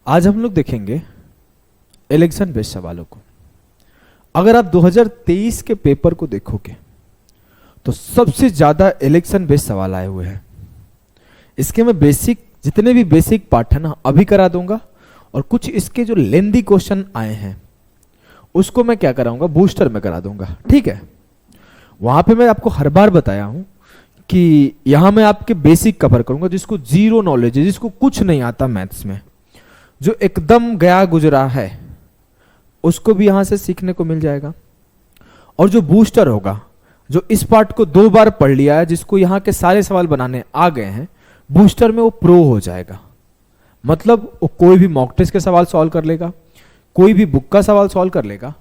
आज हम लोग देखेंगे इलेक्शन बेस्ड सवालों को। अगर आप 2023 के पेपर को देखोगे तो सबसे ज्यादा इलेक्शन बेस्ड सवाल आए हुए हैं। इसके मैं बेसिक जितने भी बेसिक पार्ट है ना अभी करा दूंगा, और कुछ इसके जो लेंदी क्वेश्चन आए हैं उसको मैं क्या कराऊंगा, बूस्टर में करा दूंगा। ठीक है, वहां पे मैं आपको हर बार बताया हूं कि यहां मैं आपके बेसिक कवर करूंगा। जिसको जीरो नॉलेज है, जिसको कुछ नहीं आता मैथ्स में, जो एकदम गया गुजरा है, उसको भी यहां से सीखने को मिल जाएगा। और जो बूस्टर होगा, जो इस पार्ट को 2 बार पढ़ लिया है, जिसको यहां के सारे सवाल बनाने आ गए हैं, बूस्टर में वो प्रो हो जाएगा। मतलब वो कोई भी मॉक टेस्ट के सवाल सॉल्व कर लेगा, कोई भी बुक का सवाल सॉल्व कर लेगा,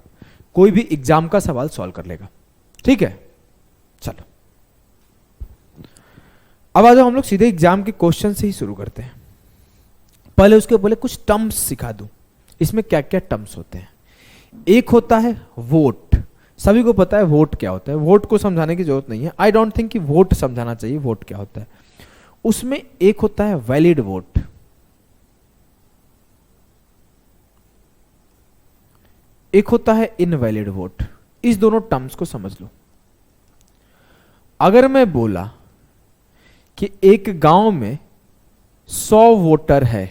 कोई भी एग्जाम का सवाल सॉल्व कर लेगा। ठीक है, चलो अब आ जाओ, हम लोग सीधे एग्जाम के क्वेश्चन से ही शुरू करते हैं। पहले उसके पहले कुछ टर्म्स सिखा दूं, इसमें क्या क्या टर्म्स होते हैं। एक होता है वोट, सभी को पता है वोट क्या होता है, वोट को समझाने की जरूरत नहीं है। आई डोंट थिंक कि वोट समझाना चाहिए वोट क्या होता है। उसमें एक होता है वैलिड वोट, एक होता है इनवैलिड वोट। इस दोनों टर्म्स को समझ लो। अगर मैं बोला कि एक गांव में 100 वोटर है,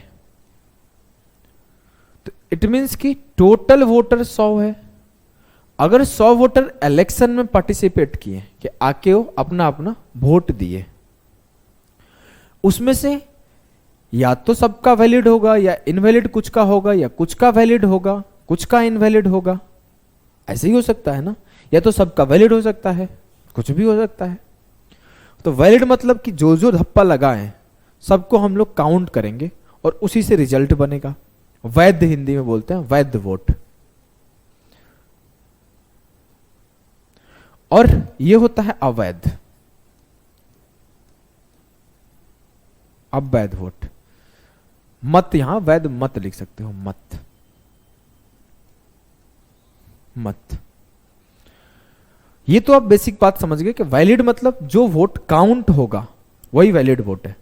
तो इट मींस कि टोटल वोटर 100 है। अगर 100 वोटर इलेक्शन में पार्टिसिपेट किए, कि आके वो अपना अपना वोट दिए, उसमें से या तो सबका वैलिड होगा, या इनवैलिड कुछ का होगा, या कुछ का वैलिड होगा, कुछ का इनवैलिड होगा। ऐसे ही हो सकता है ना, या तो सबका वैलिड हो सकता है, कुछ भी हो सकता है। तो वैलिड मतलब कि जो जो धप्पा लगाए सबको हम लोग काउंट करेंगे और उसी से रिजल्ट बनेगा। वैध हिंदी में बोलते हैं, वैध वोट। और ये होता है अवैध, अवैध वोट। मत, यहां वैध मत लिख सकते हो, मत मत। ये तो आप बेसिक बात समझ गए कि वैलिड मतलब जो वोट काउंट होगा वही वैलिड वोट है,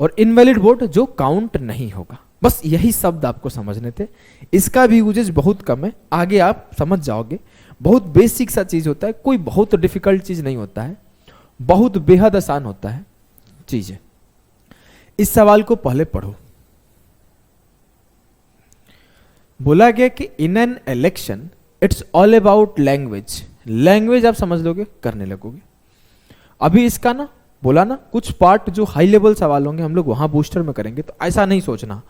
और इनवैलिड वोट जो काउंट नहीं होगा। बस यही शब्द आपको समझने थे। इसका भी यूजेज बहुत कम है, आगे आप समझ जाओगे। बहुत बेसिक सा चीज होता है, कोई बहुत डिफिकल्ट चीज नहीं होता है, बहुत बेहद आसान होता है चीजें। इस सवाल को पहले पढ़ो। बोला गया कि in an election it's all about language. Language आप समझ लोगे, करने लगोगे। अभी इसका ना बोला ना, कुछ पार्ट जो हाई लेवल सवाल होंगे हम लोग वहां बूस्टर में करेंगे। तो ऐसा नहीं सोचना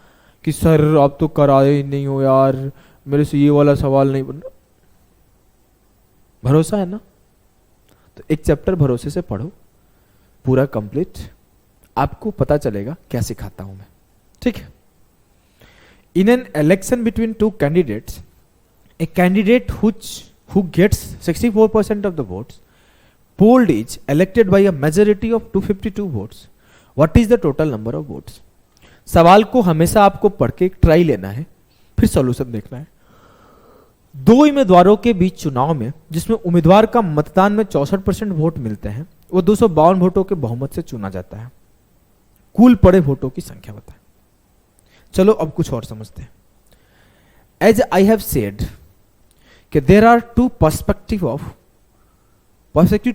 कि सर आप तो कराए ही नहीं हो यार, मेरे से ये वाला सवाल नहीं बन। भरोसा है ना? तो एक चैप्टर भरोसे से पढ़ो पूरा कंप्लीट, आपको पता चलेगा क्या सिखाता हूं मैं। ठीक है। इन an election between two candidates, a candidate who gets 64% of the votes polled is elected by a majority of 252 votes. What is the total number of votes? सवाल को हमेशा आपको पढ़ के एक ट्राई लेना है, फिर सॉल्यूशन देखना है। 2 उम्मीदवारों के बीच चुनाव में, जिसमें उम्मीदवार का मतदान में 64% वोट मिलते हैं, वो 252 वोटों के बहुमत से चुना जाता है। कुल पड़े वोटों की संख्या बताएं। चलो अब कुछ और समझते हैं। As I have said कि there are two perspective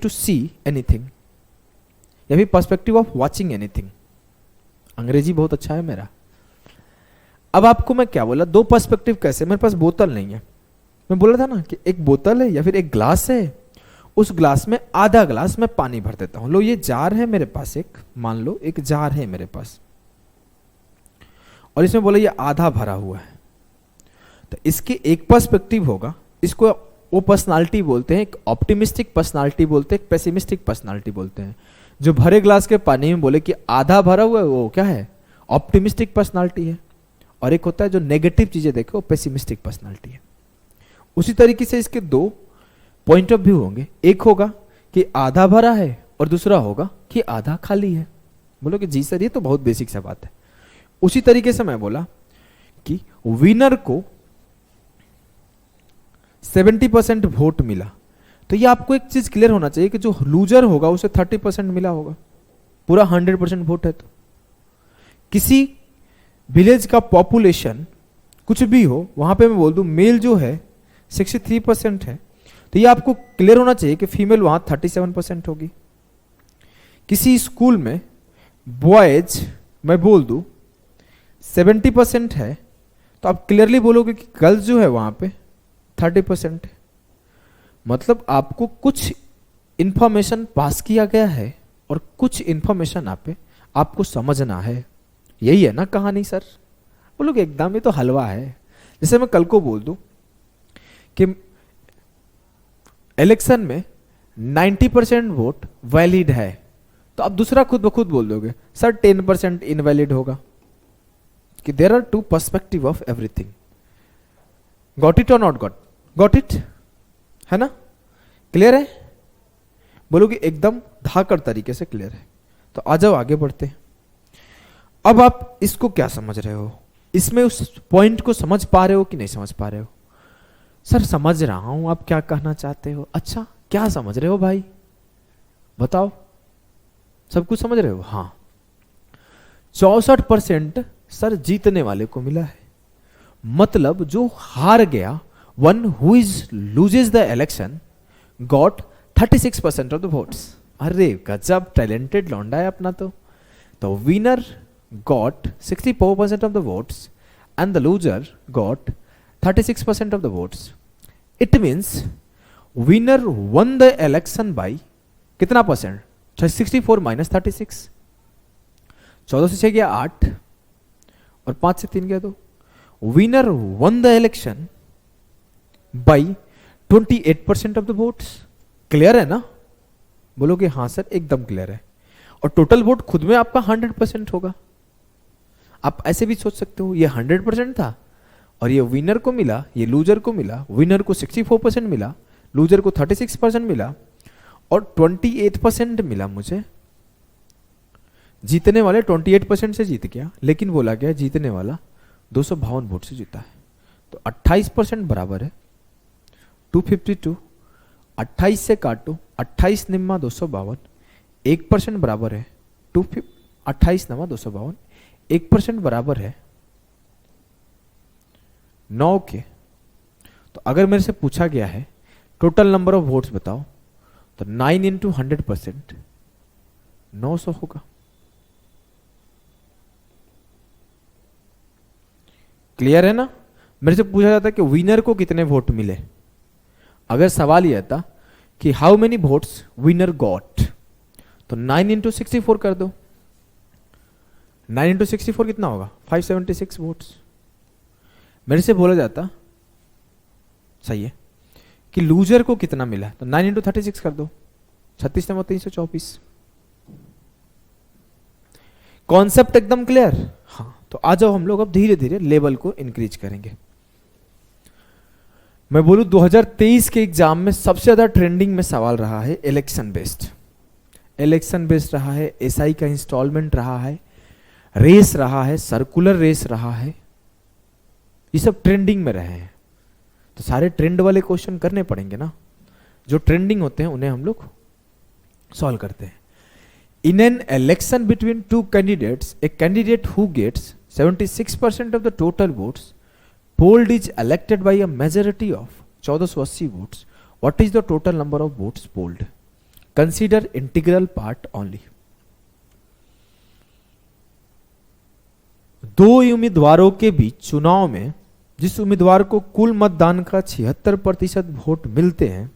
to see anything, या फिर perspective of watching anything। अंग्रेजी बहुत अच्छा है मेरा। अब आपको मैं क्या बोला, 2 पर्सपेक्टिव कैसे? मेरे पास बोतल नहीं है, मैं बोला था ना कि एक बोतल है या फिर एक ग्लास है, उस ग्लास में आधा ग्लास मैं पानी भर देता हूं। लो ये जार है मेरे पास, एक मान लो एक जार है मेरे पास, और इसमें बोला ये आधा भरा हुआ है। तो इसके एक पर्सपेक्टिव होगा, इसको वो पर्सनालिटी बोलते हैं, एक ऑप्टिमिस्टिक पर्सनालिटी बोलते हैं, एक पेसिमिस्टिक पर्सनालिटी बोलते हैं। जो भरे ग्लास के पानी में बोले कि आधा भरा हुआ है, वो क्या है? ऑप्टिमिस्टिक पर्सनालिटी है। और एक होता है जो नेगेटिव चीजें देखे, वो पेसिमिस्टिक पर्सनालिटी है। उसी तरीके से इसके 2 पॉइंट ऑफ व्यू होंगे। एक होगा कि आधा भरा है, और दूसरा होगा कि आधा खाली है। बोलो कि जी सर ये तो बहुत बेसिक सा बात है। उसी तरीके से मैं बोला कि विनर को 70% वोट मिला, तो ये आपको एक चीज क्लियर होना चाहिए कि जो लूजर होगा उसे 30% मिला होगा। पूरा 100% वोट है। तो किसी विलेज का पॉपुलेशन कुछ भी हो, वहां पे मैं बोल दूं मेल जो है 63% है, तो ये आपको क्लियर होना चाहिए कि फीमेल वहां 37% होगी। किसी स्कूल में बॉयज मैं बोल दूं 70% है, तो आप क्लियरली बोलोगे कि गर्ल्स जो है वहां पे 30% है। मतलब आपको कुछ इंफॉर्मेशन पास किया गया है और कुछ इंफॉर्मेशन आपको समझना है। यही है ना कहानी सर? बोलोगे एकदम ये तो हलवा है। जैसे मैं कल को बोल दूं कि इलेक्शन में 90% वोट वैलिड है, तो आप दूसरा खुद ब खुद बोल दोगे सर 10% इनवैलिड होगा, कि there are two perspective of everything. Got it और नॉट गॉट इट? है ना? क्लियर है? बोलोगे एकदम धाकड़ तरीके से क्लियर है। तो आ जाओ आगे बढ़ते हैं। अब आप इसको क्या समझ रहे हो? इसमें उस पॉइंट को समझ पा रहे हो कि नहीं समझ पा रहे हो? सर समझ रहा हूं आप क्या कहना चाहते हो। अच्छा क्या समझ रहे हो भाई, बताओ। सब कुछ समझ रहे हो? हाँ। 64% सर जीतने वाले को मिला है। मतलब जो हार गया, one who is loses the election got 36% of the votes. अरे गजब टैलेंटेड लौंडा है अपना तो winner got 64% of the votes and the loser got 36% of the votes. It means winner won the election by कितना परसेंट? 64 minus 36। 14 से 6 गया 8 और 5 से 3 गया 2। Winner won the election by 28% of the votes. Clear है ना? बोलोगे हाँ सर एकदम क्लियर है। और टोटल वोट खुद में आपका 100% होगा। आप ऐसे भी सोच सकते हो ये 100% था और ये विनर को मिला, ये लूजर को मिला। विनर को 64% मिला, लूजर को 36% मिला और 28% मिला मुझे। जीतने वाले 28% से जीत गया, लेकिन बोला गया जीतने वाला 252 वोट से जीता है। तो 28% बराबर है 252। 28 से काटो, 28 निम्मा 252, 1% बराबर है 28 नवा 252, 1% बराबर है 9 के। तो अगर मेरे से पूछा गया है टोटल नंबर ऑफ वोट्स बताओ, तो 9 इंटू 100% 900 होगा। क्लियर है ना? मेरे से पूछा जाता कि विनर को कितने वोट मिले। अगर सवाल यह था कि how many votes winner got, तो 9 इंटू 64 कर दो। 9 इंटू 64 कितना होगा? 576 वोट्स। मेरे से बोला जाता सही है कि लूजर को कितना मिला, तो 9 इंटू 36 कर दो। 36 नंबर 324। कॉन्सेप्ट एकदम क्लियर? हाँ। तो आ जाओ हम लोग अब धीरे धीरे लेवल को इंक्रीज करेंगे। मैं बोलूं 2023 के एग्जाम में सबसे ज्यादा ट्रेंडिंग में सवाल रहा है इलेक्शन बेस्ड। इलेक्शन बेस्ड रहा है, एसआई का इंस्टॉलमेंट रहा है, रेस रहा है, सर्कुलर रेस रहा है। ये सब ट्रेंडिंग में रहे हैं, तो सारे ट्रेंड वाले क्वेश्चन करने पड़ेंगे ना। जो ट्रेंडिंग होते हैं उन्हें हम लोग सॉल्व करते हैं। In an election between two candidates, a candidate who gets 76% of the total votes polled is elected by a majority of 1480 votes. What is the total number of votes polled? Consider integral part only. दो उम्मीदवारों के बीच चुनाव में जिस उम्मीदवार को कुल मतदान का 76% वोट मिलते हैं,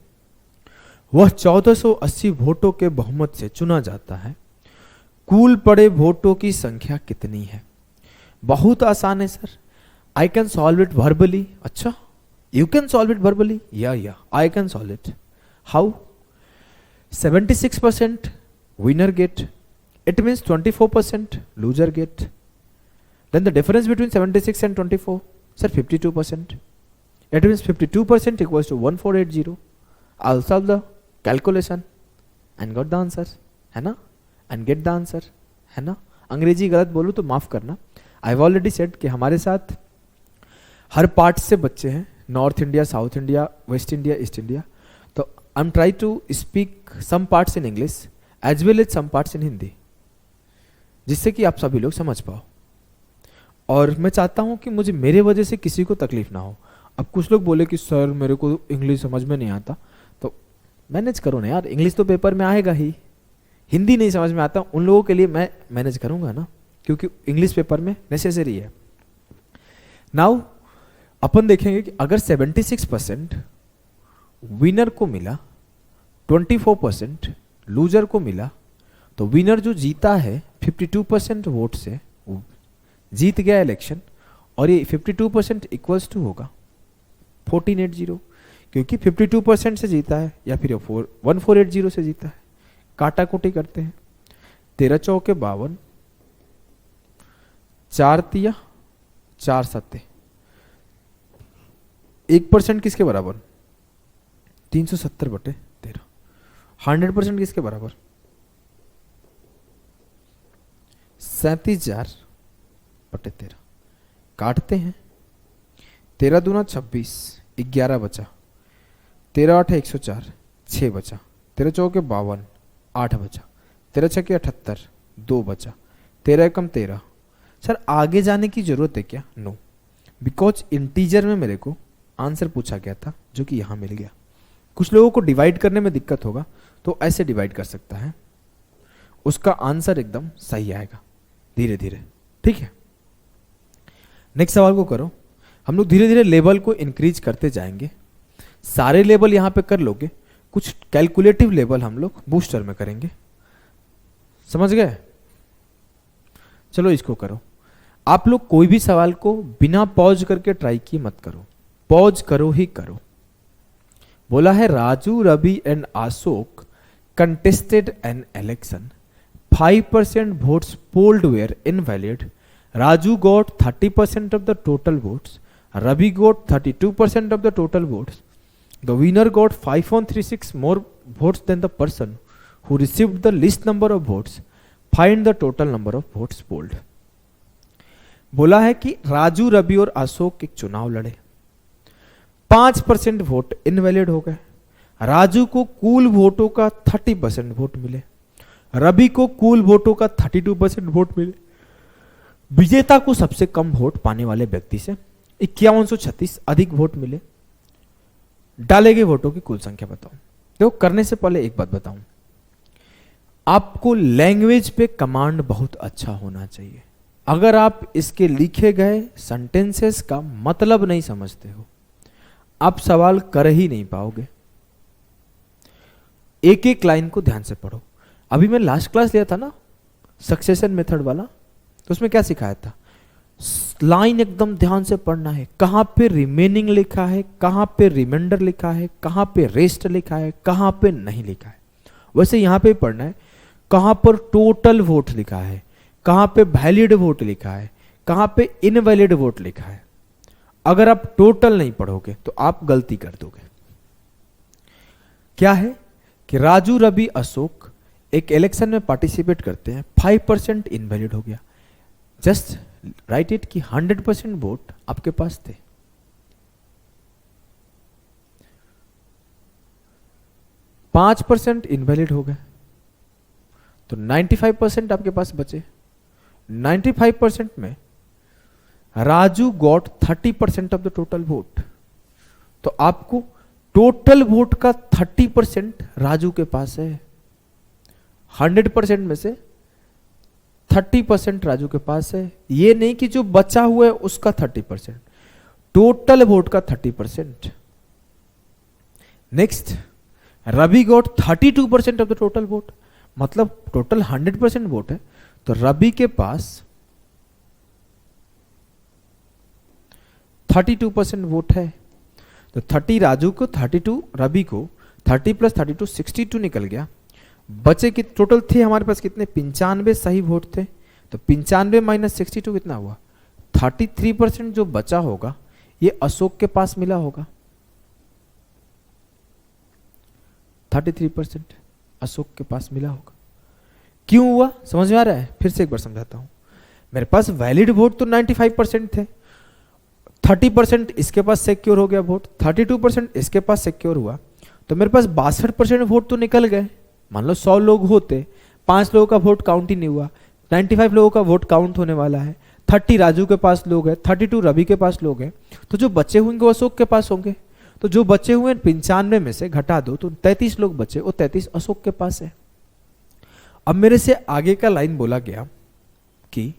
वह 1480 वोटों के बहुमत से चुना जाता है। कुल पड़े वोटों की संख्या कितनी है? बहुत आसान है sir. I can solve it verbally. अच्छा, you can solve it verbally? Yeah, I can solve it. How? 76% winner get. It means 24% loser get. Then the difference between 76 and 24, sir, 52%. It means 52% equals to 1480. I'll solve the calculation and got the answer. है ना? And get the answer. है ना? अंग्रेजी गलत बोलूँ तो माफ करना। I've already said कि हमारे साथ हर पार्ट से बच्चे हैं, north India, south India, west India, east India. तो I am try to speak some parts in English as well as some parts in Hindi, जिससे कि आप सभी लोग समझ पाओ। और मैं चाहता हूं कि मुझे मेरे वजह से किसी को तकलीफ ना हो। अब कुछ लोग बोले कि सर मेरे को इंग्लिश समझ में नहीं आता, तो मैनेज करो ना यार, इंग्लिश तो पेपर में आएगा ही। हिंदी नहीं समझ में आता, उन लोगों के लिए मैं मैनेज करूंगा ना, क्योंकि इंग्लिश पेपर में नेसेसरी है। नाउ अपन देखेंगे कि अगर 76% विनर को मिला, 24% लूजर को मिला, तो विनर जो जीता है 52% वोट से जीत गया इलेक्शन, और ये 52% इक्वल्स टू होगा 1480, क्योंकि 52% से जीता है या फिर 1480 से जीता है। काटा कोटी करते हैं, 13 चौके 52, 4 तिया 4 सत्ते, 1% किसके बराबर? 370/13। 100% किसके बराबर? 37,000/13। काटते हैं, 13 दूना 26, 11 बचा, 13 8 104, 6 बचा, 13 चौके 52, 8 बचा, 13 छके 78, 2 बचा, 13 एकम 13। सर आगे जाने की जरूरत है क्या? नो, बिकॉज इंटीजर में मेरे को आंसर पूछा गया था जो कि यहां मिल गया। कुछ लोगों को डिवाइड करने में दिक्कत होगा तो ऐसे डिवाइड कर सकता है, उसका आंसर एकदम सही आएगा धीरे धीरे। ठीक है, नेक्स्ट सवाल को करो। हम लोग धीरे धीरे लेवल को इंक्रीज करते जाएंगे। सारे लेवल यहां पे कर लोगे, कुछ कैलकुलेटिव लेवल हम लोग बूस्टर में करेंगे। समझ गए? चलो इसको करो। आप लोग कोई भी सवाल को बिना पॉज करके ट्राई किए मत करो, पॉज करो ही करो। बोला है Raju, Ravi and Ashok contested an election. 5% votes polled were invalid. Raju got 30% of the total votes. Ravi got 32% of the total votes. The winner got 5,136 more votes than the person who received the least number of votes. Find the total number of votes polled. बोला है कि राजू, रवि और अशोक एक चुनाव लड़े, 5% vote invalid हो गए। राजू को कुल वोटों का 30% वोट मिले, रवि को कुल वोटों का 32% वोट मिले। विजेता को सबसे कम वोट पाने वाले व्यक्ति से 5136 अधिक वोट मिले। डाले गए वोटों की कुल संख्या बताओ। देखो, करने से पहले एक बात बताऊं, आपको लैंग्वेज पे कमांड बहुत अच्छा होना चाहिए। अगर आप इसके लिखे गए सेंटेंसेस का मतलब नहीं समझते हो, आप सवाल कर ही नहीं पाओगे। एक एक लाइन को ध्यान से पढ़ो। अभी मैं लास्ट क्लास लिया था ना सक्सेशन मेथड वाला, तो उसमें क्या सिखाया था? लाइन एकदम ध्यान से पढ़ना है, कहां पे रिमेनिंग लिखा है, कहां पे रिमाइंडर लिखा है, कहां पे रेस्ट लिखा है, कहां पे नहीं लिखा है। वैसे यहां पे पढ़ना है कहां पर टोटल वोट लिखा है, कहां पे वैलिड वोट लिखा है, कहां पे इनवैलिड वोट लिखा है। अगर आप टोटल नहीं पढ़ोगे तो आप गलती कर दोगे। क्या है कि राजू, रवि, अशोक एक इलेक्शन में पार्टिसिपेट करते हैं, 5% इनवैलिड हो गया। जस्ट राइट इट कि 100% वोट आपके पास थे। पांच % इनवैलिड हो गए तो 95% आपके पास बचे। 95% में Raju got 30% of the total vote, तो आपको टोटल वोट का 30% राजू के पास है। 100% में से 30% राजू के पास है। ये नहीं कि जो बचा हुआ है उसका 30%, टोटल वोट का 30%। Next, Ravi got 32% of the total vote, मतलब टोटल 100% वोट है, तो रवि के पास 32% वोट है। तो 30 राजू को, 32 रवि को, 30 + 32 62 निकल गया। बचे कि टोटल थे हमारे पास कितने? 95 सही वोट थे। तो 95 - 62 कितना हुआ? 33% जो बचा होगा ये अशोक के पास मिला होगा। 33% अशोक के पास मिला होगा। क्यों हुआ समझ में आ रहा है? फिर से एक बार समझाता हूं। मेरे पास वैलिड वोट तो 95% थे, 30% इसके पास सिक्योर हो गया वोट, 32% इसके पास सिक्योर हुआ, तो मेरे पास 62% वोट तो निकल गए। मान लो 100 लोग होते, 5 लोगों का वोट काउंट ही नहीं हुआ, 95 लोगों का वोट काउंट होने वाला है, 30 राजू के पास लोग हैं, 32 रवि के पास लोग हैं, तो जो बचे होंगे वो अशोक के पास होंगे। तो जो बचे हुए 95 में से घटा दो तो 33 लोग बचे, वो 33 अशोक के पास है। अब मेरे से आगे का लाइन बोला गया कि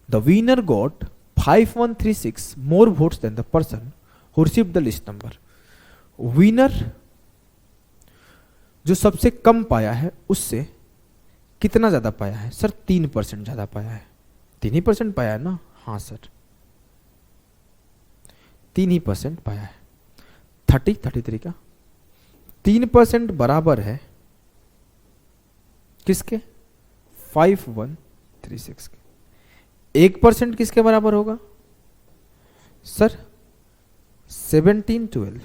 the winner got 5136 more votes than the person who received the least number. Winner जो सबसे कम पाया है उससे कितना ज्यादा पाया है? सर 3% ज्यादा पाया है। 3% पाया है ना? हाँ सर, 3% पाया है। 33 का 3% बराबर है किसके? 5136 के। 1% किसके बराबर होगा सर? 1712।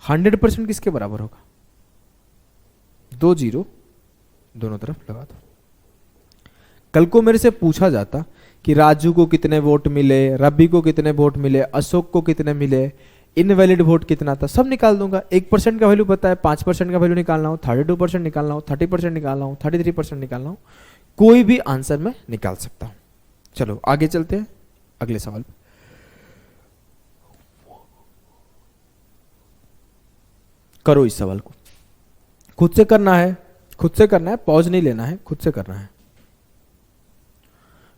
100% किसके बराबर होगा? 2 0 दोनों तरफ लगा दो। कल को मेरे से पूछा जाता कि राजू को कितने वोट मिले, रवि को कितने वोट मिले, अशोक को कितने मिले, इनवैलिड वोट कितना था, सब निकाल दूंगा। 1% का वैल्यू पता है, 5% का वैल्यू निकालना हो, 32% निकालना हो, 30% निकालना हो, 33% निकालना हो, कोई भी आंसर मैं निकाल सकता हूं। चलो आगे चलते हैं अगले सवाल पे। करो इस सवाल को, खुद से करना है, खुद से करना है, पॉज नहीं लेना है, खुद से करना है।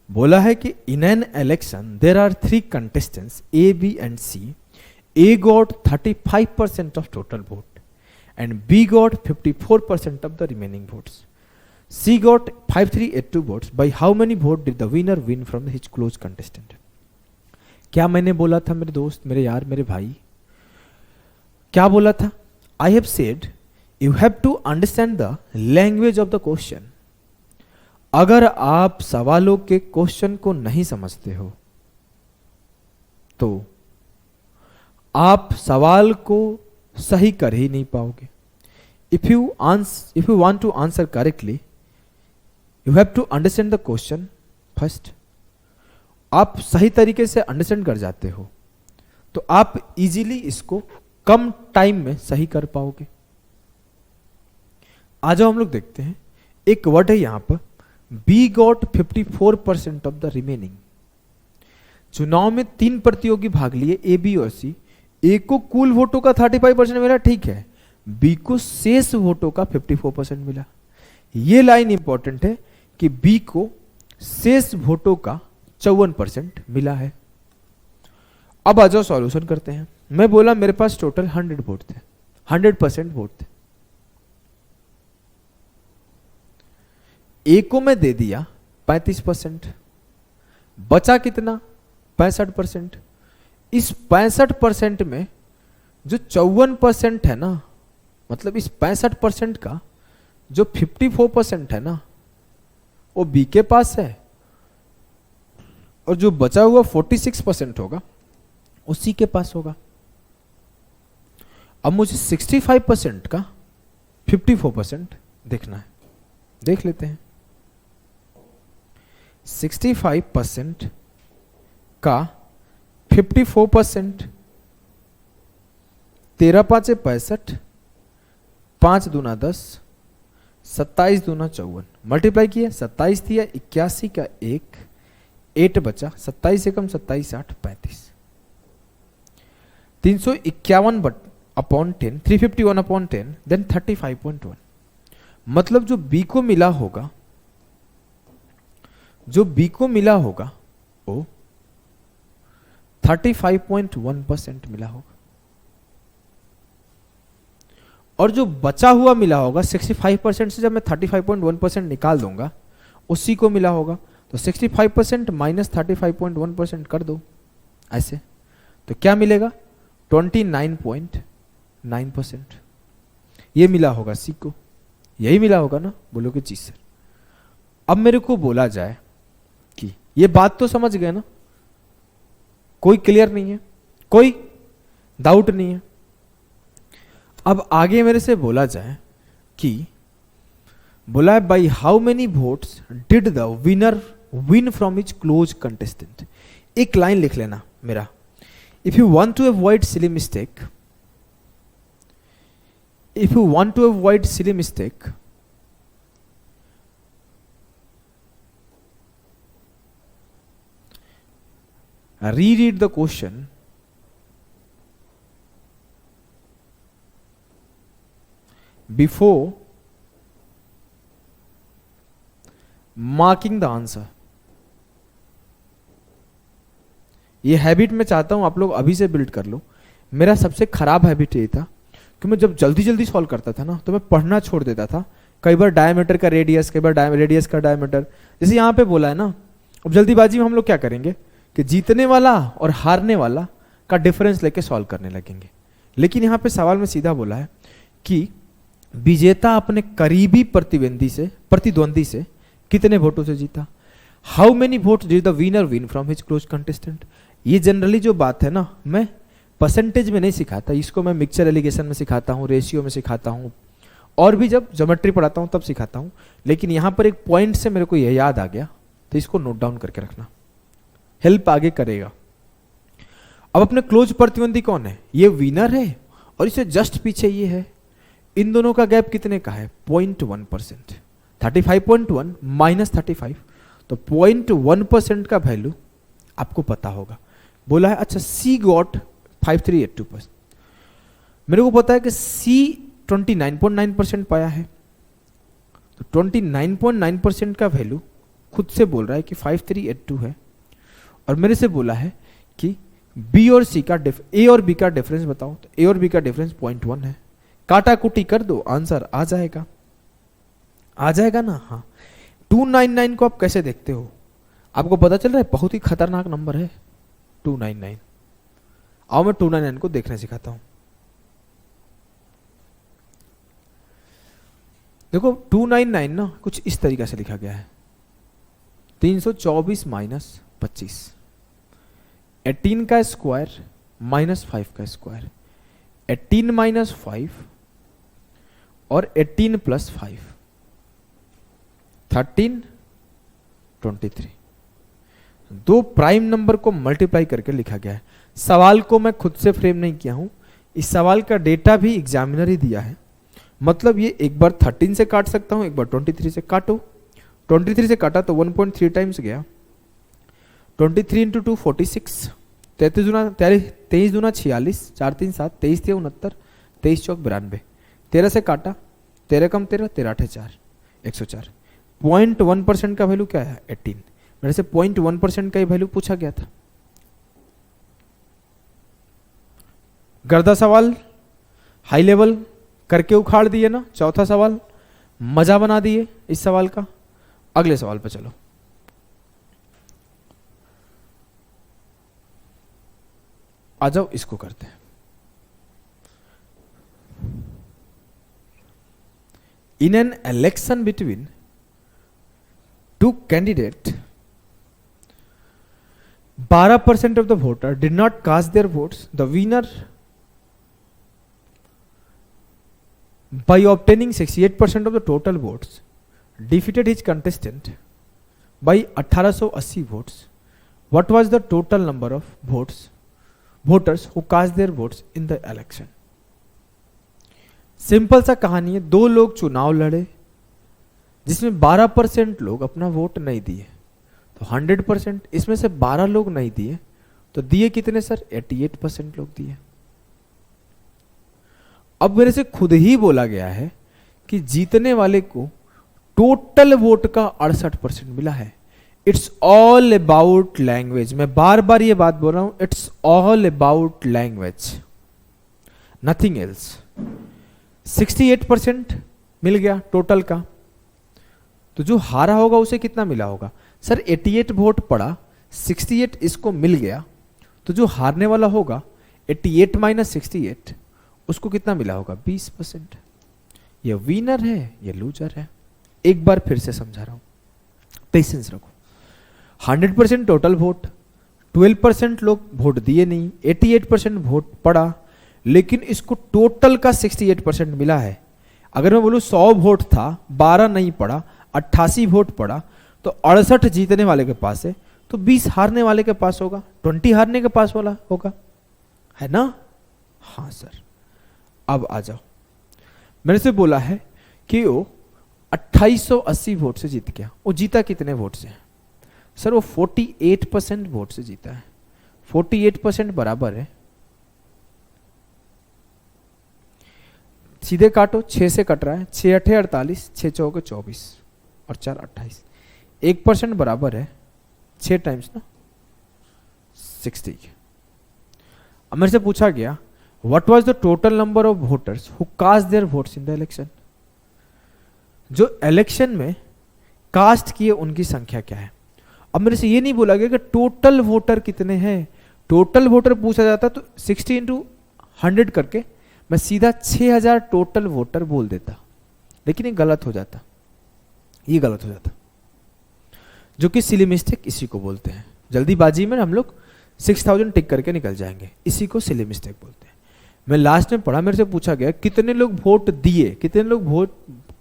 बोला है कि in an election there are 3 contestants A, B and C. A got 35% of total vote and B got 54% of the remaining votes. C got 5382 votes. By how many votes did the winner win from his close contestant? क्या मैंने बोला था मेरे दोस्त, मेरे यार, मेरे भाई? क्या बोला था? I have said you have to understand the language of the question. अगर आप सवालों के क्वेश्चन को नहीं समझते हो तो आप सवाल को सही कर ही नहीं पाओगे। If you want to answer correctly you have to understand the question first. आप सही तरीके से अंडरस्टैंड कर जाते हो तो आप इजीली इसको कम टाइम में सही कर पाओगे। आ जाओ हम लोग देखते हैं। एक वर्ड है यहां पर, B got 54% of the remaining. चुनाव में 3 प्रतियोगी भाग लिए, ए, बी और सी। ए को कुल वोटों का 35% मिला, ठीक है। बी को शेष वोटों का 54% मिला। ये लाइन इंपॉर्टेंट है कि बी को शेष वोटों का 54% मिला है। अब आ जाओ सॉल्यूशन करते हैं। मैं बोला मेरे पास टोटल 100 वोट थे, 100% वोट थे। ए को मैं दे दिया 35%, बचा कितना? 65%। इस 65% में जो 54% है ना, मतलब इस 65% का जो 54% है ना वो बी के पास है, और जो बचा हुआ 46% होगा उसी के पास होगा। अब मुझे 65% का 54% देखना है, देख लेते हैं। 65% का 54%, 13 5 65, 5 दूना 10, 27 दूना 54, मल्टीप्लाई किया 27 दिया, 81 का 1, 8 बचा, 27 से कम 27 8 35, 351 अपॉन 10, 351 अपॉन 10, देन 35.1। मतलब जो बी को मिला होगा, जो बी को मिला होगा वो 35.1% मिला होगा, और जो बचा हुआ मिला होगा 65% से जब मैं 35.1% निकाल दूंगा उसी को मिला होगा। तो 65% माइनस 35.1% कर दो ऐसे, तो क्या मिलेगा? 29.9%। ये मिला होगा सी को, यही मिला होगा ना? बोलोगे जी सर। अब मेरे को बोला जाए कि ये बात तो समझ गए ना, कोई क्लियर नहीं है, कोई डाउट नहीं है। अब आगे मेरे से बोला जाए कि बोला है by how many votes did the winner win from his close contestant. एक लाइन लिख लेना मेरा, if you want to avoid silly mistake, if you want to avoid silly mistake, reread the question, before marking the answer. ये habit मैं चाहता हूं आप लोग अभी से बिल्ड कर लो। मेरा सबसे खराब हैबिट ये था कि मैं जब जल्दी जल्दी सॉल्व करता था ना तो मैं पढ़ना छोड़ देता था। कई बार डायमीटर का रेडियस, कई बार रेडियस का डायमीटर, जैसे यहाँ पे बोला है ना। अब जल्दीबाजी में हम लोग क्या करेंगे कि जीतने वाला और हारने वाला का डिफरेंस लेके सॉल्व करने लगेंगे। लेकिन यहाँ पे सवाल में सीधा बोला है कि विजेता अपने करीबी प्रतिद्वंदी से कितने वोटों से जीता। How many vote did the winner win from his close contestant. ये जनरली जो बात है ना, मैं परसेंटेज में नहीं सिखाता, इसको मैं मिक्सचर एलिगेशन में सिखाता हूँ, रेशियो में सिखाता हूँ, और भी जब ज्योमेट्री पढ़ाता हूँ तब सिखाता हूँ। लेकिन यहाँ पर एक पॉइंट से मेरे को यह याद आ गया, तो इसको नोट डाउन करके रखना, हेल्प आगे करेगा। अब अपने क्लोज प्रतिद्वंदी कौन है? ये विनर है और इसे जस्ट पीछे ये है। इन दोनों का गैप कितने का है? 0.1%। 35.1 माइनस 35, तो 0.1% का वैल्यू आपको पता होगा। बोला है अच्छा सी गॉट 5382%। मेरे को पता है कि सी 29.9% पाया है, तो 29.9% का वैल्यू खुद से बोल रहा है कि 5382 है। और मेरे से बोला है कि बी और सी का ए और बी का डिफरेंस बताओ, तो ए और बी का डिफरेंस 0.1 है। काटा कुटी कर दो, आंसर आ जाएगा, आ जाएगा ना। हाँ, 299 को आप कैसे देखते हो? आपको पता चल रहा है बहुत ही खतरनाक नंबर है 299। आओ मैं 299 को देखने सिखाता हूं। देखो 299 ना कुछ इस तरीके से लिखा गया है, 324 माइनस 25, 18 का स्क्वायर माइनस 5 का स्क्वायर, 18 माइनस 5 और 18 प्लस 5, 13, 23। दो प्राइम नंबर को मल्टीप्लाई करके लिखा गया है। सवाल को मैं खुद से फ्रेम नहीं किया हूं, इस सवाल का डेटा भी एग्जामिनर ही दिया है। मतलब ये एक बार 13 से काट सकता हूं, एक बार 23 से काटो। 23 से काटा तो 1.3 टाइम्स गया, 23 इंटू 2 46, 23 दूना 46, 4 3 7, 23 3 69, 23 चौक 92, 13 से काटा, 13 कम 13, 13 8 4, 104। 0.1% का वैल्यू क्या है? 18। मेरे से 0.1% का ही वैल्यू पूछा गया था। गर्दा सवाल हाई लेवल करके उखाड़ दिए ना, चौथा सवाल मजा बना दिए इस सवाल का। अगले सवाल पे चलो। आ जाओ इसको करते हैं। In an election between two candidate, 12% of the voter did not cast their votes. The winner by obtaining 68% of the total votes defeated his contestant by 1880 votes. What was the total number of voters who cast their votes in the election? Simple सा कहानी है, दो लोग चुनाव लड़े जिसमें 12% लोग अपना वोट नहीं दिए, तो 100%, इसमें से 12 लोग नहीं दिए तो दिए कितने सर? 88% लोग दिए। अब मेरे से खुद ही बोला गया है कि जीतने वाले को टोटल वोट का 68% मिला है। It's all about language. मैं बार बार ये बात बोल रहा हूं, it's all about language, nothing else. 68% मिल गया टोटल का, तो जो हारा होगा उसे कितना मिला होगा? सर 88 वोट पड़ा, 68 इसको मिल गया, तो जो हारने वाला होगा 88 माइनस 68, उसको कितना मिला होगा? 20%। ये विनर है, ये लूजर है। एक बार फिर से समझा रहा हूं, पेशेंस रखो। 100% टोटल वोट, 12% लोग वोट दिए नहीं, 88% वोट पड़ा, लेकिन इसको टोटल का 68% मिला है। अगर मैं बोलूं 100 वोट था, 12 नहीं पड़ा, 88 वोट पड़ा, तो 68 जीतने वाले के पास है, तो 20 हारने वाले के पास होगा, 20 हारने के पास वाला होगा, है ना? हाँ सर। अब आ जाओ, मेरे से बोला है कि वो 2880 वोट से जीत गया। वो जीता कितने वोट से? सर वो 48% वोट से जीता है। 48% बराबर है, सीधे काटो, 6 से कट रहा है, 6 8 48, 6 चौके 24 और 4 28, 1% बराबर है 6 टाइम्स ना 60। अब मेरे से पूछा गया what was the total number of voters who cast their votes in the election. जो इलेक्शन में कास्ट किए उनकी संख्या क्या है। अब मेरे से ये नहीं बोला गया कि टोटल वोटर कितने हैं, टोटल वोटर पूछा जाता तो 60 इंटू 100 करके मैं सीधा 6000 टोटल वोटर बोल देता, लेकिन ये गलत हो जाता, ये गलत हो जाता, जो कि सिली मिस्टेक इसी को बोलते हैं। जल्दीबाजी में हम लोग 6000 टिक करके निकल जाएंगे, इसी को सिली मिस्टेक बोलते हैं। मैं लास्ट में पढ़ा, मेरे से पूछा गया कितने लोग वोट दिए, कितने लोग वोट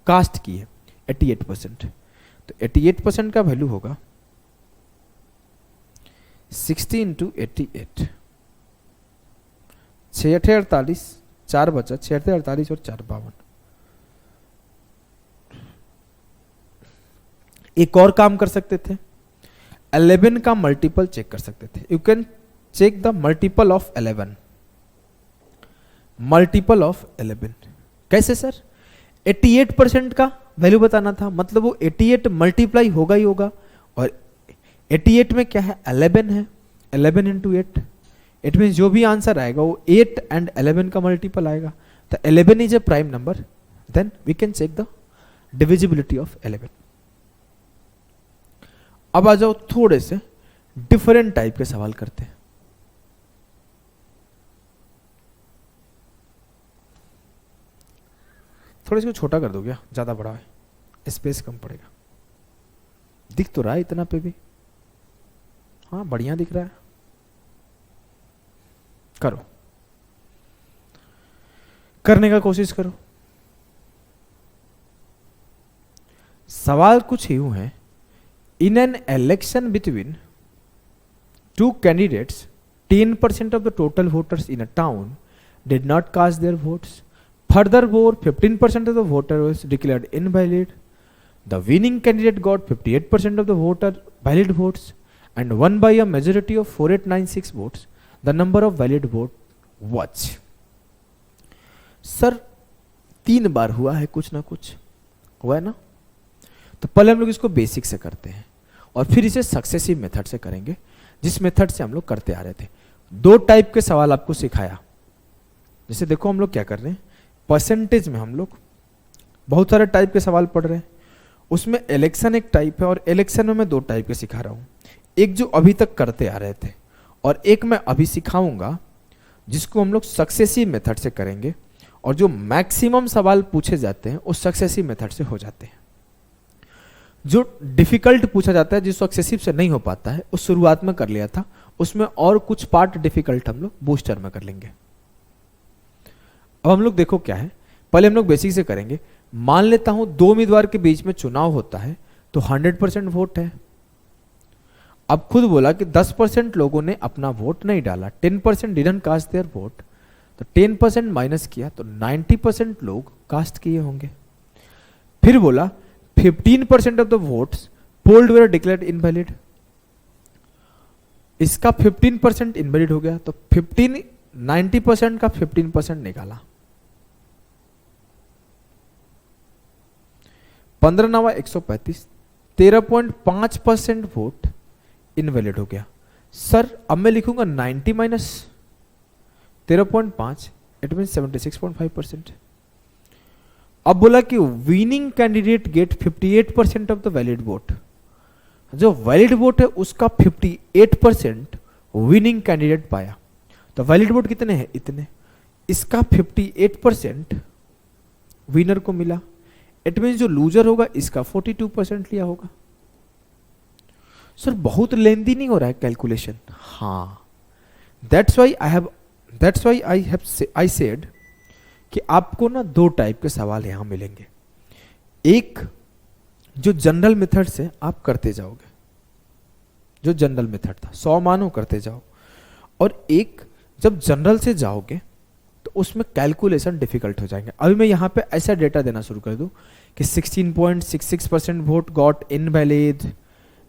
कास्ट किए, 88%। तो 88% का वैल्यू होगा 60 इंटू 88, 6 8 48, 4 बचा, 6 8 48 और 4 52। एक और काम कर सकते थे, 11 का मल्टीपल चेक कर सकते थे। You can check the multiple of 11, multiple of 11 कैसे सर? 88% का वैल्यू बताना था, मतलब वो 88 मल्टीप्लाई होगा ही होगा, और 88 में क्या है 11 है, 11 इंटू 8, इट मीन जो भी आंसर आएगा वो 8 एंड 11 का मल्टीपल आएगा। तो 11 is a prime number, then we can check the divisibility of 11। अब आ जाओ थोड़े से डिफरेंट टाइप के सवाल करते हैं। थोड़ा इसको छोटा कर दो क्या, ज्यादा बड़ा है, स्पेस कम पड़ेगा। दिख तो रहा है इतना पे भी, हाँ बढ़िया दिख रहा है, करो, करने का कोशिश करो। सवाल कुछ यूं है, इन an election between two candidates 10% of the total voters in a town did not cast their votes. Furthermore, 15% of the voter was declared invalid. The winning candidate got 58% of the voter valid votes and won by a majority of 4896 votes. The number of valid vote was. Sir 3 बार हुआ है, कुछ ना कुछ हुआ है ना। तो पहले हम लोग इसको बेसिक से करते हैं और फिर इसे सक्सेसिव मेथड से करेंगे, जिस मेथड से हम लोग करते आ रहे थे। 2 टाइप के सवाल आपको सिखाया। जैसे देखो हम लोग क्या कर रहे हैं, परसेंटेज में हम लोग बहुत सारे टाइप के सवाल पढ़ रहे हैं, उसमें इलेक्शन एक टाइप है और इलेक्शन में मैं 2 टाइप के सिखा रहा हूँ। एक जो अभी तक करते आ रहे थे और एक मैं अभी सिखाऊंगा जिसको हम लोग सक्सेसिव मेथड से करेंगे, और जो मैक्सिमम सवाल पूछे जाते हैं उस सक्सेसिव मेथड से हो जाते हैं। जो डिफिकल्ट पूछा जाता है, जिस सक्सेसिव से नहीं हो पाता है, उस शुरुआत में कर लिया था, उसमें और कुछ पार्ट डिफिकल्ट हम लोग बूस्टर में कर लेंगे। अब हम लोग देखो क्या है, पहले हम लोग बेसिक से करेंगे। मान लेता हूं 2 उम्मीदवार के बीच में चुनाव होता है तो 100% वोट है। अब खुद बोला कि 10% लोगों ने अपना वोट नहीं डाला, 10% डिडंट कास्ट देयर वोट, तो 10% माइनस किया तो 90% लोग कास्ट किए होंगे। फिर बोला 15% of the votes polled were declared invalid, इसका 15% इनवैलिड हो गया, तो 90% का 15% निकाला, 15 9 135, 13.5% वोट इनवैलिड हो गया। सर अब मैं लिखूंगा 90 माइनस 13.5, इट मीन 76.5%। अब बोला कि winning candidate get 58% of the valid vote, जो वैलिड वोट है उसका 58% विनिंग कैंडिडेट पाया। तो वैलिड वोट कितने हैं, इतने, इसका 58% विनर को मिला। इट मीन जो लूजर होगा इसका 42% लिया होगा। सर बहुत लेंदी नहीं हो रहा है कैलकुलेशन? हाँ, दैट्स व्हाई आई सेड कि आपको ना 2 टाइप के सवाल यहां मिलेंगे। एक जो जनरल मेथड से आप करते जाओगे, जो जनरल मेथड था 100 मानो करते जाओ, और एक जब जनरल से जाओगे तो उसमें कैलकुलेशन डिफिकल्ट हो जाएंगे। अभी मैं यहां पे ऐसा डेटा देना शुरू कर दूं कि 16.66% वोट गॉट इनवैलिड,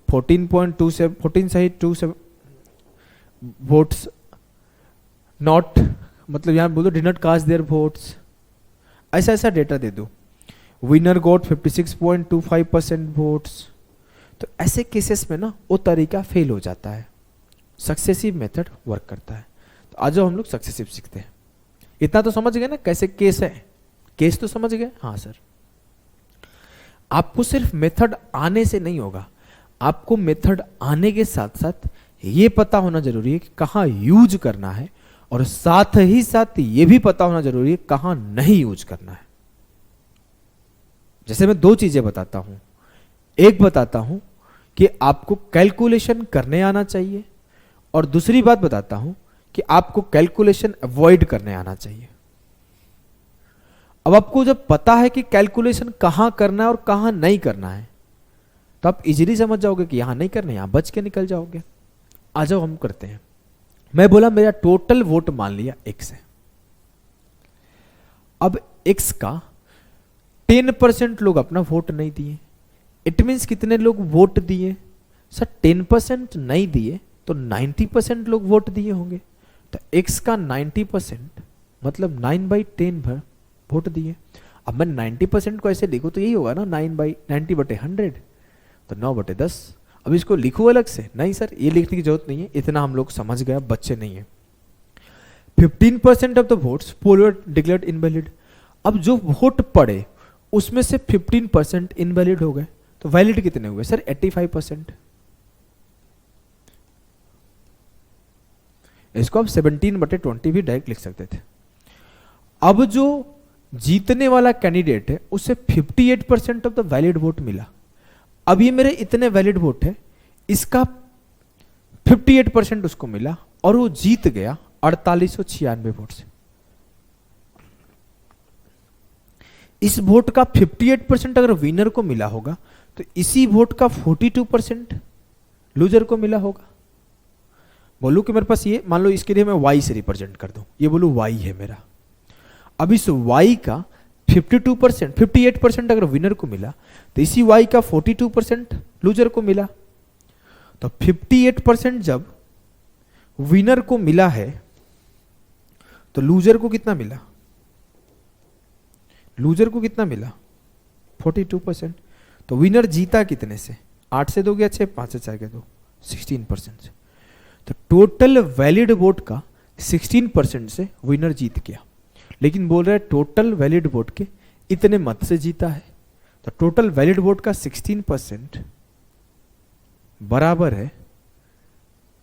14 सही 27, वोट्स नॉट, मतलब यहां बोल दो did not cast their votes, ऐसा ऐसा डेटा दे दो। Winner got 56.25% votes. तो ऐसे केसेस में ना वो तरीका फेल हो जाता है, सक्सेसिव मेथड वर्क करता है। तो आज हम लोग सक्सेसिव सीखते हैं। इतना तो समझ गए ना कैसे केस है, केस तो समझ गए। हाँ सर, आपको सिर्फ मेथड आने से नहीं होगा, आपको मेथड आने के साथ साथ ये पता होना जरूरी है कि कहाँ यूज करना है, और साथ ही साथ ये भी पता होना जरूरी है कहाँ नहीं यूज करना है। जैसे मैं दो चीजें बताता हूं, एक बताता हूं कि आपको कैलकुलेशन करने आना चाहिए, और दूसरी बात बताता हूं कि आपको कैलकुलेशन अवॉइड करने आना चाहिए। अब आपको जब पता है कि कैलकुलेशन कहां करना है और कहां नहीं करना है, तो आप इजीली समझ जाओगे कि यहां नहीं करना, यहां बच के निकल जाओगे। आ जाओ हम करते हैं। मैं बोला मेरा टोटल वोट मान लिया x है। अब x का 10% लोग अपना वोट नहीं दिए, इट मीन्स कितने लोग वोट दिए सर? 10% नहीं दिए तो 90% लोग वोट दिए होंगे। तो x का 90% मतलब 9/10 भर वोट दिए। अब मैं 90% को ऐसे लिखूं तो यही होगा ना, 9/90/100, तो 9/10। अब इसको लिखूं अलग से? नहीं सर, ये लिखने की जरूरत नहीं है, इतना हम लोग समझ गए, बच्चे नहीं है। 15% of the votes poll declared invalid. अब जो वोट पड़े उसमें से 15% इनवैलिड हो गए, तो वैलिड कितने हुए सर? 85%। इसको आप 17/20 भी डायरेक्ट लिख सकते थे। अब जो जीतने वाला कैंडिडेट है उसे 58% ऑफ द वैलिड वोट मिला। अब ये मेरे इतने वैलिड वोट है, इसका 58% उसको मिला और वो जीत गया 4896 वोट से। इस वोट का 58% अगर विनर को मिला होगा तो इसी वोट का 42% लूजर को मिला होगा। बोलूं कि मेरे पास ये, मान लो इसके लिए मैं y से रिप्रेजेंट कर दूं, ये बोलूं y है मेरा। अब इस y का 58% अगर विनर को मिला तो इसी y का 42% लूजर को मिला। तो 58% जब विनर को मिला है तो लूजर को कितना मिला? लूजर को कितना मिला? 42%। तो विनर जीता कितने से? 8 से 2 गया 6, 5 से 4 गया 2, 16% से। तो टोटल वैलिड वोट का 16% से विनर जीत गया, लेकिन बोल रहा है टोटल वैलिड वोट के इतने मत से जीता है। तो टोटल वैलिड वोट का 16% बराबर है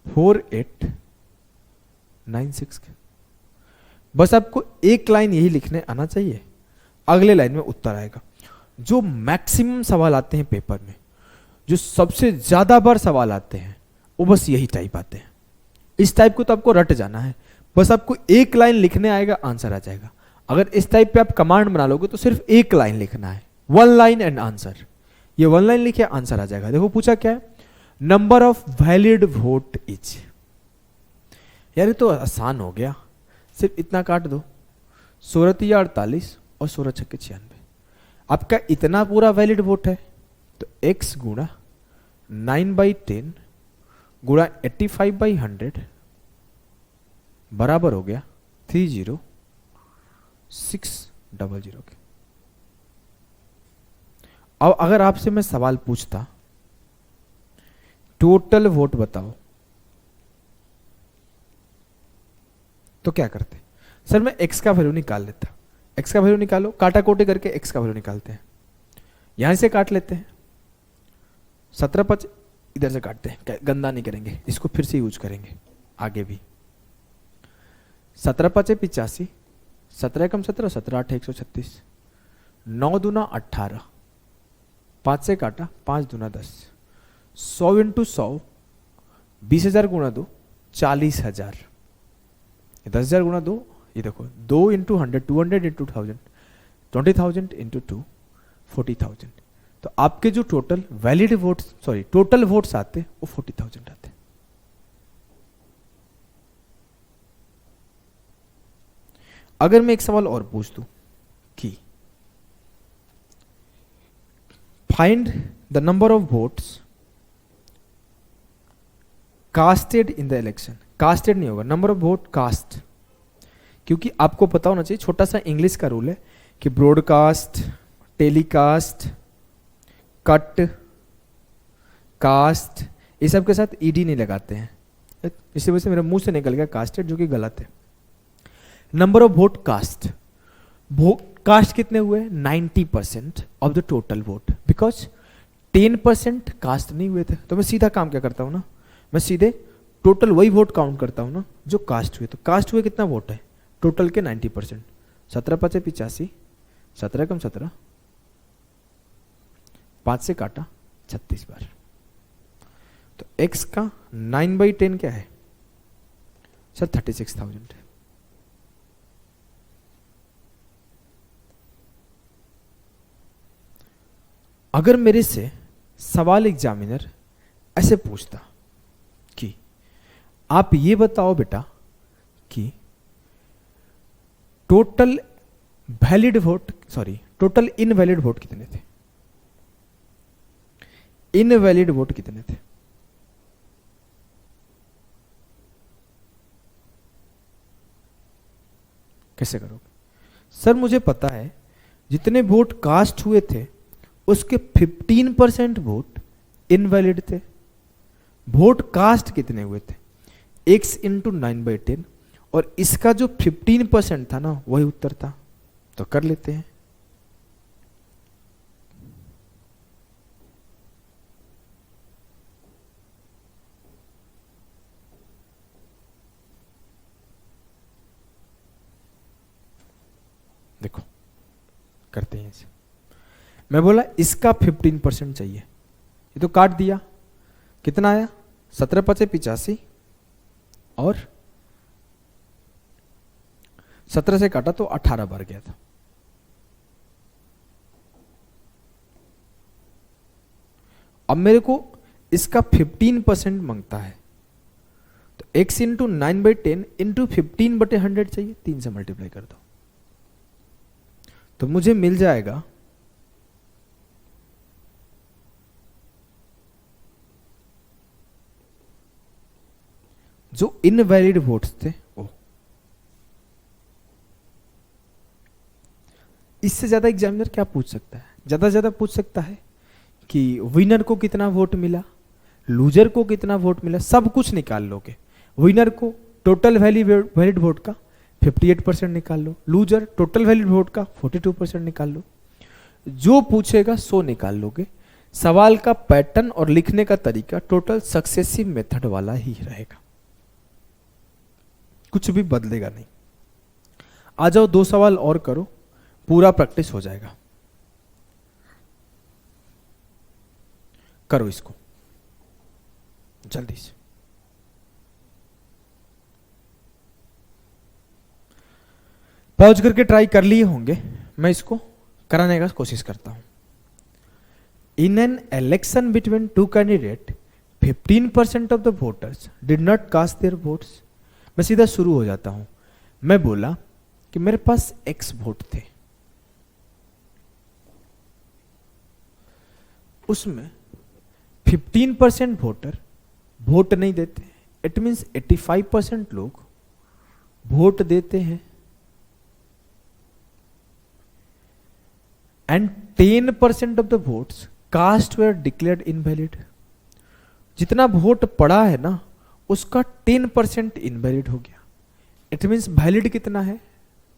4896 के। बस आपको एक लाइन यही लिखने आना चाहिए, अगले लाइन में उत्तर आएगा। जो मैक्सिमम सवाल आते हैं पेपर में, जो सबसे ज्यादा बार सवाल आते हैं, वो बस यही टाइप आते हैं। इस टाइप को तो आपको रट जाना है, बस आपको एक लाइन लिखने आएगा, आंसर आ जाएगा। अगर इस टाइप पे आप कमांड बना लोगे तो सिर्फ एक लाइन लिखना है, 1 लाइन एंड आंसर। ये 1 लाइन लिखे आंसर आ जाएगा। देखो पूछा क्या है, number of valid vote is. यार ये तो आसान हो गया, सिर्फ इतना काट दो, 16 48 और 16 6 96। आपका इतना पूरा वैलिड वोट है तो x गुणा 9/10 गुणा 85/100 बराबर हो गया 30600 के। अब अगर आपसे मैं सवाल पूछता टोटल वोट बताओ, तो क्या करते? सर मैं x का वैल्यू निकाल लेता। x का वैल्यू निकालो, काटा कोटे करके x का वैल्यू निकालते हैं। यहां से काट लेते हैं, 17 5 इधर से काटते हैं, गंदा नहीं करेंगे इसको, फिर से यूज करेंगे आगे भी। 17 5 85, 17 कम 17, 17 8 136, 9 दूना 18, 5 से काटा 5 दूना 10, 100 इंटू 100 20,000 गुणा 2 40,000, 10,000 गुणा 2, ये देखो 2 इंटू 100 200 इंटू 1000, 20,000 इंटू 2 40,000। तो आपके जो total valid votes, sorry total votes आते वो 40,000 आते। अगर मैं एक सवाल और पूछ दूं कि find the number of votes casted in the election, casted नहीं होगा, नंबर ऑफ वोट कास्ट, क्योंकि आपको पता होना चाहिए, छोटा सा इंग्लिश का रूल है कि ब्रॉडकास्ट, टेलीकास्ट, कट, कास्ट, ये सब के साथ ईडी नहीं लगाते हैं, इसी वजह से मेरे मुंह से निकल गया कास्टेड, जो कि गलत है। Number of vote cast, vote cast कितने हुए? 90% of the total vote, because 10% cast नहीं हुए थे। तो मैं सीधा काम क्या करता हूं ना, मैं सीधे टोटल वही वोट काउंट करता हूं ना जो कास्ट हुए। तो कास्ट हुए कितना वोट है टोटल के? 90%। 17 5 85, 17 कम 17, 5 से काटा 36 बार। तो x का 9/10 क्या है सर? 36,000। अगर मेरे से सवाल एग्जामिनर ऐसे पूछता कि आप ये बताओ बेटा कि total valid vote, sorry total invalid vote कितने थे, इनवैलिड वोट कितने थे? कैसे करोगे? सर मुझे पता है जितने वोट कास्ट हुए थे उसके 15% वोट इनवैलिड थे। वोट कास्ट कितने हुए थे? x इंटू 9/10, और इसका जो 15% था ना वही उत्तर था। तो कर लेते हैं। देखो करते हैं इसे। मैं बोला इसका 15% चाहिए, ये तो काट दिया, कितना आया? 17 5 85, और 17 से काटा तो 18 बार गया था। अब मेरे को इसका 15% मांगता है, तो x इंटू 9/10 इंटू 15/100 चाहिए, 3 से मल्टीप्लाई कर दो तो मुझे मिल जाएगा जो इनवैलिड वोट्स थे वो। इससे ज्यादा एग्जामिनर क्या पूछ सकता है? ज्यादा से ज्यादा पूछ सकता है कि विनर को कितना वोट मिला, लूजर को कितना वोट मिला, सब कुछ निकाल लोगे। विनर को टोटल वैलिड वोट का 58% निकाल लो, लूजर टोटल वैलिड वोट का 42% निकाल लो। जो पूछेगा सो निकाल लोगे। सवाल का पैटर्न और लिखने का तरीका टोटल सक्सेसिव मेथड वाला ही रहेगा, कुछ भी बदलेगा नहीं। आ जाओ 2 सवाल और करो, पूरा प्रैक्टिस हो जाएगा। करो इसको जल्दी से। पॉज करके ट्राई कर लिए होंगे, मैं इसको कराने का कोशिश करता हूं। In an election between 2 candidate 15% of the voters did not cast their votes. मैं सीधा शुरू हो जाता हूं। मैं बोला कि मेरे पास x वोट थे, उसमें 15% वोटर वोट नहीं देते, इट मींस 85% लोग वोट देते हैं, and 10% of the votes cast were declared invalid. जितना वोट पड़ा है ना उसका 10% इनवैलिड हो गया, इट मींस वैलिड कितना है?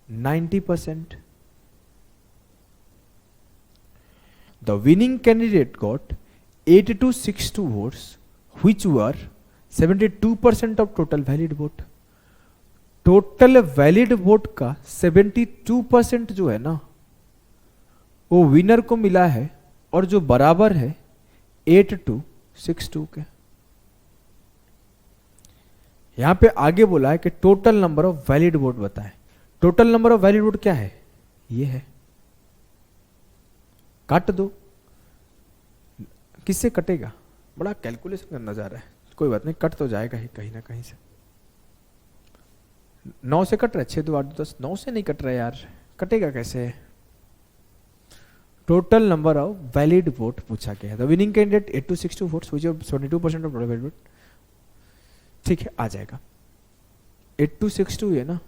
90%। The winning candidate got 8262 votes which were 72% of total valid vote. Total valid vote का 72% जो है ना वो विनर को मिला है, और जो बराबर है 8262 के। यहां पे आगे बोला है कि total number of valid vote बताएं। Total number of valid vote क्या है? ये है, काट दो। किससे कटेगा? बड़ा कैलकुलेशन करना जा रहा है, कोई बात नहीं, कट तो जाएगा ही कहीं ना कहीं से। 9 से कट रहा है, 6 2 8 2 10, 9 से नहीं कट रहा है यार, कटेगा कैसे? Total number of valid vote पूछा गया है। The winning candidate 8262 votes which are 72% of total valid vote. ठीक है, आ जाएगा। 8262 है ना,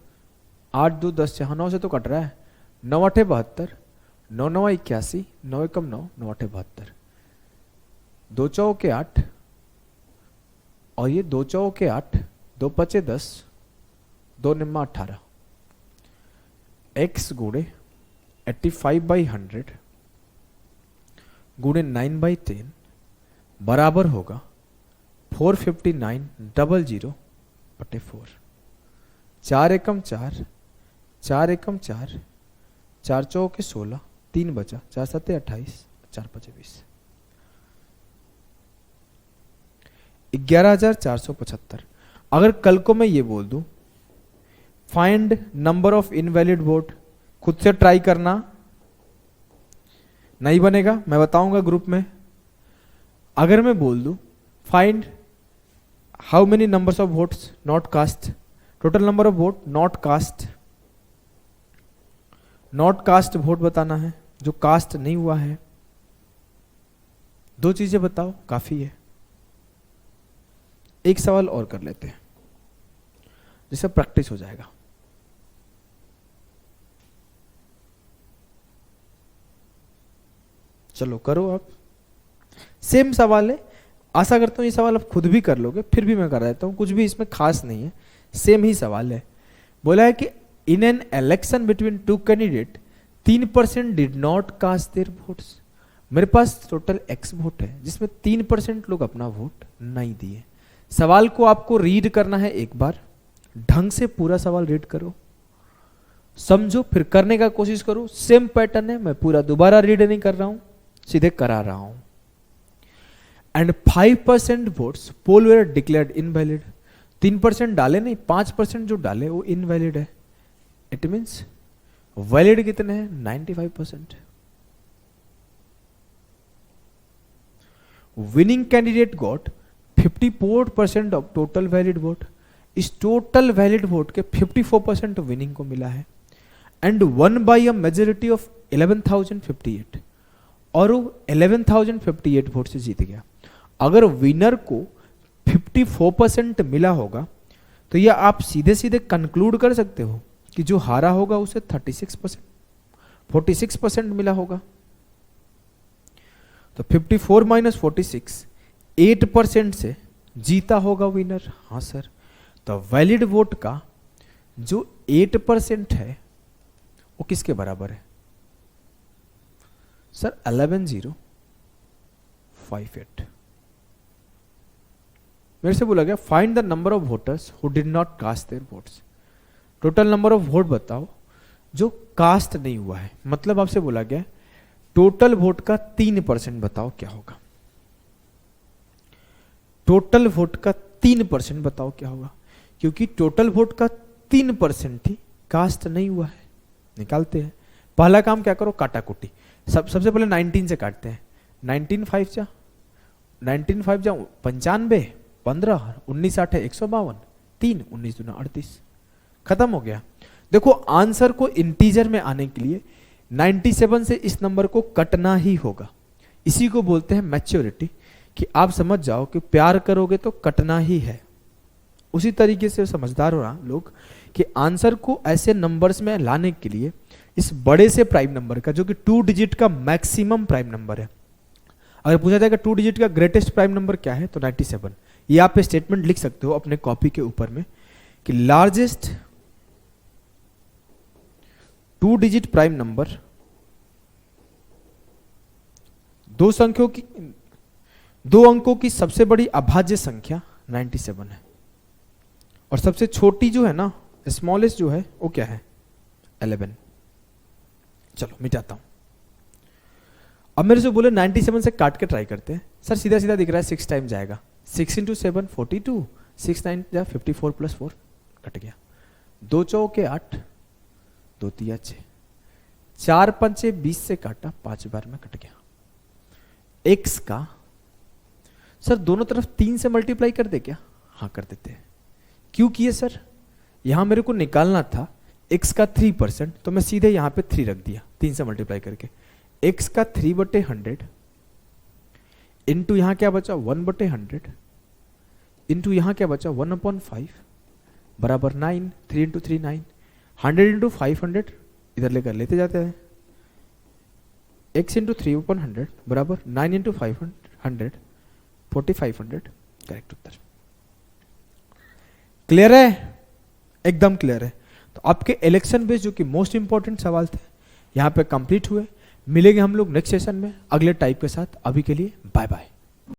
8 2 10 6, 9 से तो कट रहा है, 9 8 72, 9 9 81, 9 एकम 9, 9 8 72, 2 चौके 8 और ये 2 चौके 8, 2 पचे 10, 2 निम्मा 18, x गुणे 85/100 गुणे 9/10 बराबर होगा 459,000 बटे 4। 4 एकम 4, 4 एकम 4, 4 चौके 16, 3 बचा, 4 सत्ते 28, 4 पचे 20, 11,475। अगर कल को मैं ये बोल दूं find number of invalid vote, खुद से ट्राई करना, नहीं बनेगा, मैं बताऊंगा ग्रुप में। अगर मैं बोल दूं find how many numbers of votes not cast, total number of vote not cast, not cast vote बताना है जो कास्ट नहीं हुआ है। 2 चीजें बताओ, काफी है। एक सवाल और कर लेते हैं जिससे प्रैक्टिस हो जाएगा। चलो करो आप, सेम सवाल है, आशा करता हूं ये सवाल आप खुद भी कर लोगे, फिर भी मैं कर देता हूं, कुछ भी इसमें खास नहीं है, सेम ही सवाल है। बोला है कि in an election between 2 candidate 3% did not cast their votes. मेरे पास टोटल x वोट है जिसमें 3% लोग अपना वोट नहीं दिए। सवाल को आपको रीड करना है, एक बार ढंग से पूरा सवाल रीड करो, समझो, फिर करने का कोशिश करो। सेम पैटर्न है, मैं पूरा दोबारा रीड नहीं कर रहा हूं, सीधे करा रहा हूं। And 5% votes poll were declared invalid. 3% डाले नहीं, 5% जो डाले वो इनवैलिड है। इट मीन्स वैलिड कितने हैं? 95%। Winning candidate got 54% of total valid vote. इस टोटल वैलिड वोट के 54% विनिंग को मिला है। And one by a majority of 11,058, और वो 11,058 वोट से जीत गया। अगर विनर को 54% मिला होगा तो यह आप सीधे सीधे कंक्लूड कर सकते हो कि जो हारा होगा उसे 46% मिला होगा। तो 54 माइनस 46, 8% से जीता होगा विनर। हाँ सर, तो वैलिड वोट का जो 8% है वो किसके बराबर है सर? 11,058। मेरे से बोला गया find the number of voters who did not cast their votes. Total number of vote बताओ जो कास्ट नहीं हुआ है। मतलब आपसे बोला गया टोटल वोट का 3% बताओ क्या होगा। टोटल वोट का 3% बताओ क्या होगा, क्योंकि टोटल वोट का 3% ही कास्ट नहीं हुआ है। निकालते हैं। पहला काम क्या करो, काटा कुटी। सबसे पहले 19 से काटते हैं। 19 5 जा 95, 15, 19 8 152, 3 19 दूना 38, खत्म हो गया। देखो आंसर को इंटीजर में आने के लिए 97 से इस नंबर को कटना ही होगा। इसी को बोलते हैं मैच्योरिटी, कि आप समझ जाओ कि प्यार करोगे तो कटना ही है। उसी तरीके से समझदार हो रहा लोग कि आंसर को ऐसे नंबर्स में लाने के लिए इस बड़े से प्राइम नंबर का, जो कि 2 डिजिट का मैक्सिमम प्राइम नंबर है। अगर पूछा जाएगा 2 डिजिट का ग्रेटेस्ट प्राइम नंबर क्या है, तो 97। ये आप स्टेटमेंट लिख सकते हो अपने कॉपी के ऊपर में कि लार्जेस्ट 2 डिजिट प्राइम नंबर, 2 अंकों की सबसे बड़ी अभाज्य संख्या 97 है, और सबसे छोटी जो है ना, स्मॉलेस्ट जो है वो क्या है, 11। चलो मिटाता हूं। अब मेरे से बोले 97 से काट के ट्राई करते हैं। सर सीधा सीधा दिख रहा है 6 टाइम जाएगा। 6 × 7 42, 6 9 जा 54 + 4 कट गया। 2 चौके 8, 2 तिया 6, 4 पंचे 20 से काटा, 5 बार में कट गया। x का सर दोनों तरफ 3 से मल्टीप्लाई कर दे क्या? हाँ कर देते हैं। क्यों किए सर? यहां मेरे को निकालना था x का 3%, तो मैं सीधे यहां पे 3 रख दिया 3 से मल्टीप्लाई करके। x का 3/100 इंटू यहां क्या बचा 1/100 इंटू यहां क्या बचा 1/5 बराबर 9, 3 इंटू 3 9, 100 इंटू 500 इधर लेकर लेते जाते हैं, x इंटू 3/100 बराबर 9 इंटू 500 4500, करेक्ट उत्तर। क्लियर है, एकदम क्लियर है। तो आपके इलेक्शन बेस्ड जो कि मोस्ट इंपॉर्टेंट सवाल थे यहाँ पे कंप्लीट हुए। मिलेंगे हम लोग नेक्स्ट सेशन में अगले टाइप के साथ। अभी के लिए बाय बाय।